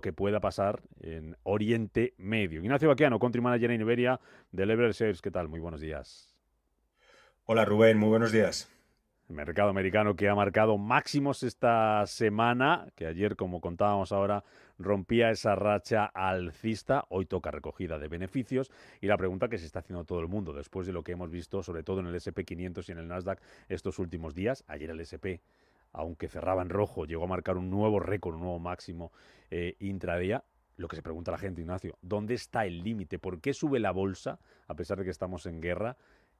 que pueda pasar en Oriente Medio. Ignacio Baqueano, Country Manager en Iberia del Everest Sales. ¿Qué tal? Muy buenos días. Hola Rubén, muy buenos días. El mercado americano que ha marcado máximos esta semana, que ayer, como contábamos ahora, rompía esa racha alcista. Hoy toca recogida de beneficios. Y la pregunta que se está haciendo todo el mundo, después de lo que hemos visto, sobre todo en el SP 500 y en el Nasdaq estos últimos días, ayer el SP, aunque cerraba en rojo, llegó a marcar un nuevo récord, un nuevo máximo intradía. Lo que se pregunta la gente, Ignacio, ¿dónde está el límite? ¿Por qué sube la bolsa, a pesar de que estamos en guerra?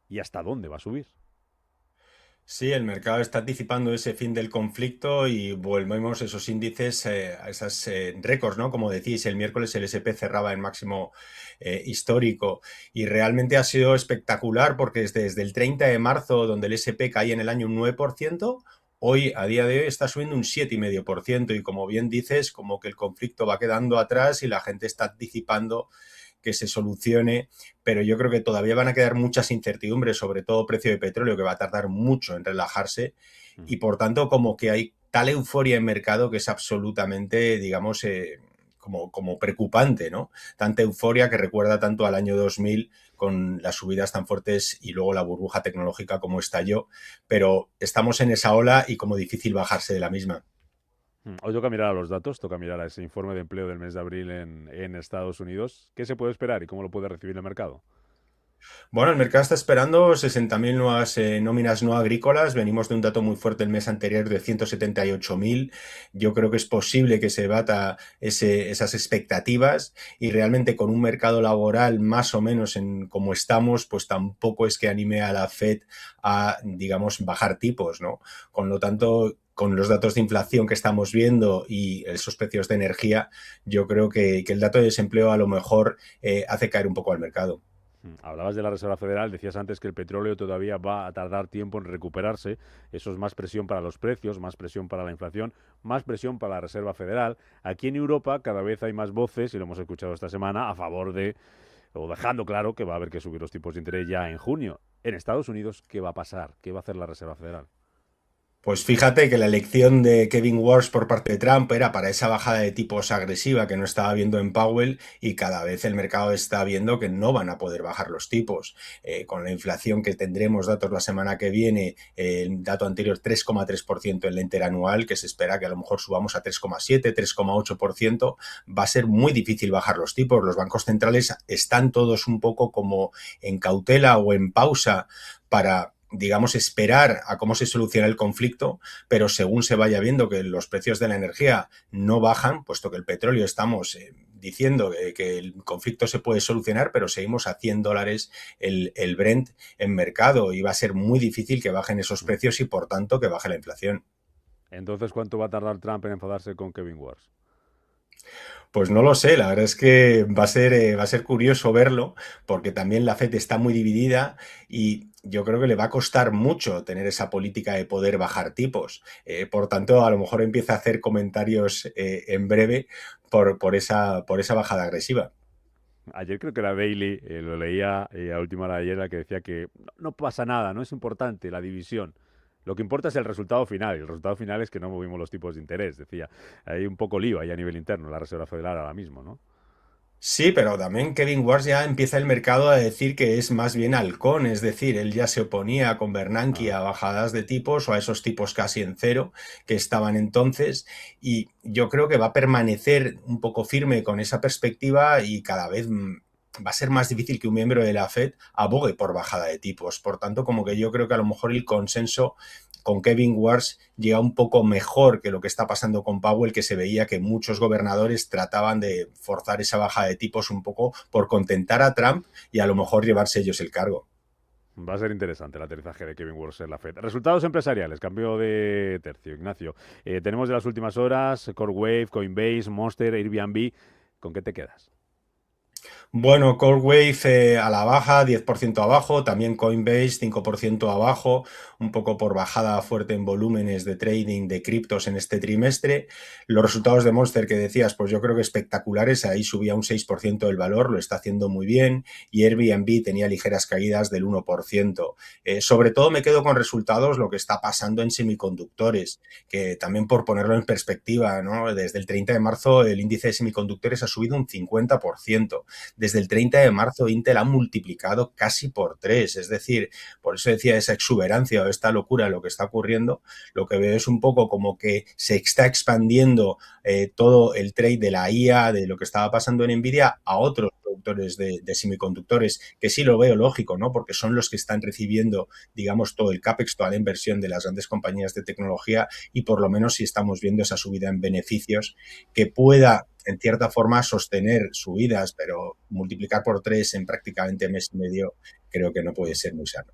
¿Y hasta dónde va a subir? Sí, el mercado está anticipando ese fin del conflicto y volvemos esos índices a esos récords, ¿no? Como decís, el miércoles el S&P cerraba en máximo histórico y realmente ha sido espectacular porque desde el 30 de marzo, donde el S&P caía en el año un 9%, hoy, a día de hoy, está subiendo un 7,5% y como bien dices, como que el conflicto va quedando atrás y la gente está anticipando que se solucione, pero yo creo que todavía van a quedar muchas incertidumbres, sobre todo precio de petróleo, que va a tardar mucho en relajarse y por tanto como que hay tal euforia en mercado que es absolutamente, digamos, como preocupante, ¿no? Tanta euforia que recuerda tanto al año 2000 con las subidas tan fuertes y luego la burbuja tecnológica como estalló, pero estamos en esa ola y como difícil bajarse de la misma. Hoy toca mirar a los datos, toca mirar a ese informe de empleo del mes de abril en Estados Unidos. ¿Qué se puede esperar y cómo lo puede recibir el mercado? Bueno, el mercado está esperando 60.000 nuevas nóminas no agrícolas. Venimos de un dato muy fuerte el mes anterior de 178.000. Yo creo que es posible que se bata esas expectativas y realmente con un mercado laboral más o menos en como estamos, pues tampoco es que anime a la Fed a, digamos, bajar tipos, ¿no? Con lo tanto, con los datos de inflación que estamos viendo y esos precios de energía, yo creo que el dato de desempleo a lo mejor hace caer un poco al mercado. Hablabas de la Reserva Federal, decías antes que el petróleo todavía va a tardar tiempo en recuperarse. Eso es más presión para los precios, más presión para la inflación, más presión para la Reserva Federal. Aquí en Europa cada vez hay más voces, y lo hemos escuchado esta semana, a favor de, o dejando claro que va a haber que subir los tipos de interés ya en junio. En Estados Unidos, ¿qué va a pasar? ¿Qué va a hacer la Reserva Federal? Pues fíjate que la elección de Kevin Walsh por parte de Trump era para esa bajada de tipos agresiva que no estaba viendo en Powell y cada vez el mercado está viendo que no van a poder bajar los tipos. Con la inflación que tendremos datos la semana que viene, el dato anterior 3,3% en la interanual, que se espera que a lo mejor subamos a 3,7, 3,8%, va a ser muy difícil bajar los tipos. Los bancos centrales están todos un poco como en cautela o en pausa para, digamos, esperar a cómo se soluciona el conflicto, pero según se vaya viendo que los precios de la energía no bajan, puesto que el petróleo estamos diciendo que el conflicto se puede solucionar, pero seguimos a $100 el Brent en mercado y va a ser muy difícil que bajen esos precios y por tanto que baje la inflación. Entonces, ¿cuánto va a tardar Trump en enfadarse con Kevin Wars? Pues no lo sé, la verdad es que va a ser curioso verlo, porque también la FED está muy dividida y yo creo que le va a costar mucho tener esa política de poder bajar tipos. Por tanto, a lo mejor empieza a hacer comentarios en breve por esa bajada agresiva. Ayer creo que era Daily, lo leía a última hora de ayer, la que decía que no pasa nada, no es importante la división. Lo que importa es el resultado final, y el resultado final es que no movimos los tipos de interés, decía. Hay un poco lío ahí a nivel interno, la Reserva Federal ahora mismo, ¿no? Sí, pero también Kevin Wars ya empieza el mercado a decir que es más bien halcón, es decir, él ya se oponía con Bernanke Ah. a bajadas de tipos o a esos tipos casi en cero que estaban entonces y yo creo que va a permanecer un poco firme con esa perspectiva y cada vez va a ser más difícil que un miembro de la Fed abogue por bajada de tipos. Por tanto, como que yo creo que a lo mejor el consenso con Kevin Wars llega un poco mejor que lo que está pasando con Powell, que se veía que muchos gobernadores trataban de forzar esa baja de tipos un poco por contentar a Trump y a lo mejor llevarse ellos el cargo. Va a ser interesante el aterrizaje de Kevin Wars en la Fed. Resultados empresariales, cambio de tercio, Ignacio. Tenemos de las últimas horas CoreWave, Coinbase, Monster, Airbnb. ¿Con qué te quedas? Bueno, Cold Wave a la baja, 10% abajo, también Coinbase 5% abajo, un poco por bajada fuerte en volúmenes de trading de criptos en este trimestre. Los resultados de Monster que decías, pues yo creo que espectaculares, ahí subía un 6% del valor, lo está haciendo muy bien, y Airbnb tenía ligeras caídas del 1%. Sobre todo me quedo con resultados lo que está pasando en semiconductores, que también por ponerlo en perspectiva, ¿no? Desde el 30 de marzo el índice de semiconductores ha subido un 50%. Desde el 30 de marzo Intel ha multiplicado casi por 3, es decir, por eso decía esa exuberancia o esta locura de lo que está ocurriendo, lo que veo es un poco como que se está expandiendo todo el trade de la IA, de lo que estaba pasando en Nvidia, a otros productores de semiconductores, que sí lo veo lógico, ¿no? Porque son los que están recibiendo, digamos, todo el CAPEX, toda la inversión de las grandes compañías de tecnología, y por lo menos si estamos viendo esa subida en beneficios que pueda en cierta forma sostener subidas, pero multiplicar por 3 en prácticamente mes y medio creo que no puede ser muy sano.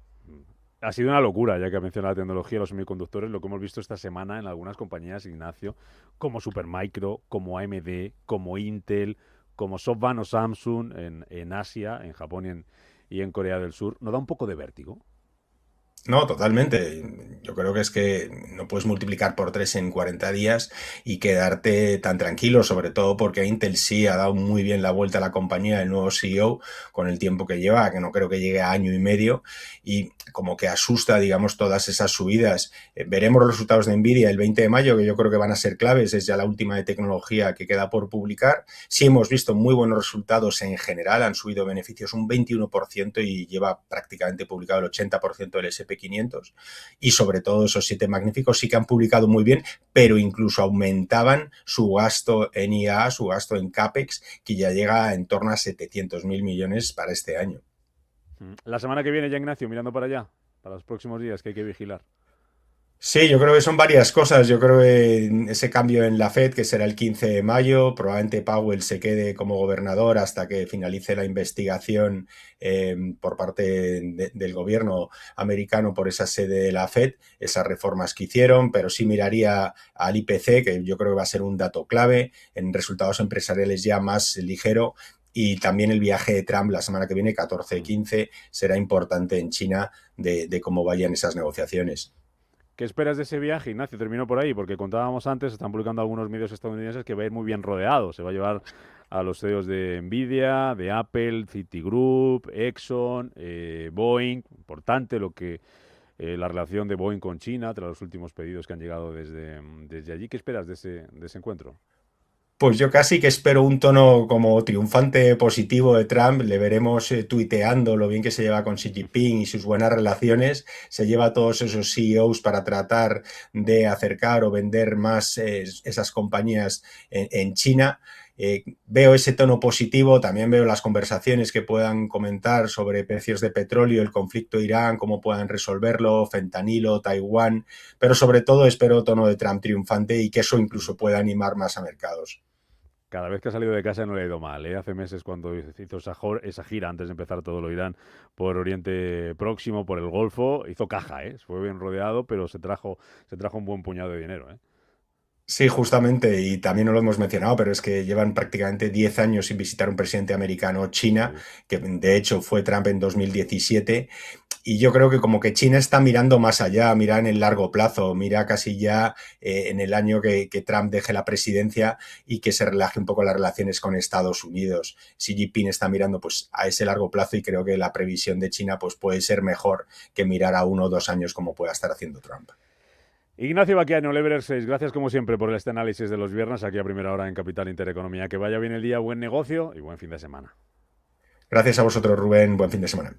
Ha sido una locura, ya que menciona la tecnología, los semiconductores, lo que hemos visto esta semana en algunas compañías, Ignacio, como Supermicro, como AMD, como Intel, como SoftBank o Samsung en Asia, en Japón y en Corea del Sur. ¿No da un poco de vértigo? No, totalmente. Yo creo que es que no puedes multiplicar por 3 en 40 días y quedarte tan tranquilo, sobre todo porque Intel sí ha dado muy bien la vuelta a la compañía, el nuevo CEO, con el tiempo que lleva, que no creo que llegue a año y medio, y como que asusta, digamos, todas esas subidas. Veremos los resultados de Nvidia el 20 de mayo, que yo creo que van a ser claves, es ya la última de tecnología que queda por publicar. Sí hemos visto muy buenos resultados en general, han subido beneficios un 21% y lleva prácticamente publicado el 80% del S&P 500, y sobre todo esos 7 magníficos sí que han publicado muy bien, pero incluso aumentaban su gasto en IA, su gasto en CAPEX, que ya llega en torno a 700.000 millones para este año. La semana que viene ya, Ignacio, mirando para allá, para los próximos días que hay que vigilar. Sí, yo creo que son varias cosas. Yo creo que ese cambio en la Fed, que será el 15 de mayo, probablemente Powell se quede como gobernador hasta que finalice la investigación por parte del gobierno americano por esa sede de la Fed, esas reformas que hicieron, pero sí miraría al IPC, que yo creo que va a ser un dato clave, en resultados empresariales ya más ligero. Y también el viaje de Trump la semana que viene, 14-15, será importante en China de cómo vayan esas negociaciones. ¿Qué esperas de ese viaje, Ignacio? Termino por ahí, porque contábamos antes, están publicando algunos medios estadounidenses que va a ir muy bien rodeado. Se va a llevar a los CEOs de Nvidia, de Apple, Citigroup, Exxon, Boeing. Importante la relación de Boeing con China, tras los últimos pedidos que han llegado desde allí. ¿Qué esperas de ese encuentro? Pues yo casi que espero un tono como triunfante positivo de Trump. Le veremos tuiteando lo bien que se lleva con Xi Jinping y sus buenas relaciones. Se lleva a todos esos CEOs para tratar de acercar o vender más esas compañías en China. Veo ese tono positivo, también veo las conversaciones que puedan comentar sobre precios de petróleo, el conflicto Irán, cómo puedan resolverlo, fentanilo, Taiwán, pero sobre todo espero tono de Trump triunfante y que eso incluso pueda animar más a mercados. Cada vez que ha salido de casa no le ha ido mal, ¿eh? Hace meses cuando hizo esa gira antes de empezar todo lo Irán por Oriente Próximo, por el Golfo, hizo caja, ¿eh? Fue bien rodeado, pero se trajo un buen puñado de dinero, ¿eh? Sí, justamente, y también no lo hemos mencionado, pero es que llevan prácticamente 10 años sin visitar un presidente americano China, Sí. que de hecho fue Trump en 2017, y yo creo que como que China está mirando más allá, mira en el largo plazo, mira casi ya en el año que Trump deje la presidencia y que se relaje un poco las relaciones con Estados Unidos. Xi Jinping está mirando pues a ese largo plazo y creo que la previsión de China pues puede ser mejor que mirar a 1 o 2 años como pueda estar haciendo Trump. Ignacio Baquiano, Lever 6, gracias como siempre por este análisis de los viernes aquí a primera hora en Capital Intereconomía. Que vaya bien el día, buen negocio y buen fin de semana. Gracias a vosotros, Rubén, buen fin de semana.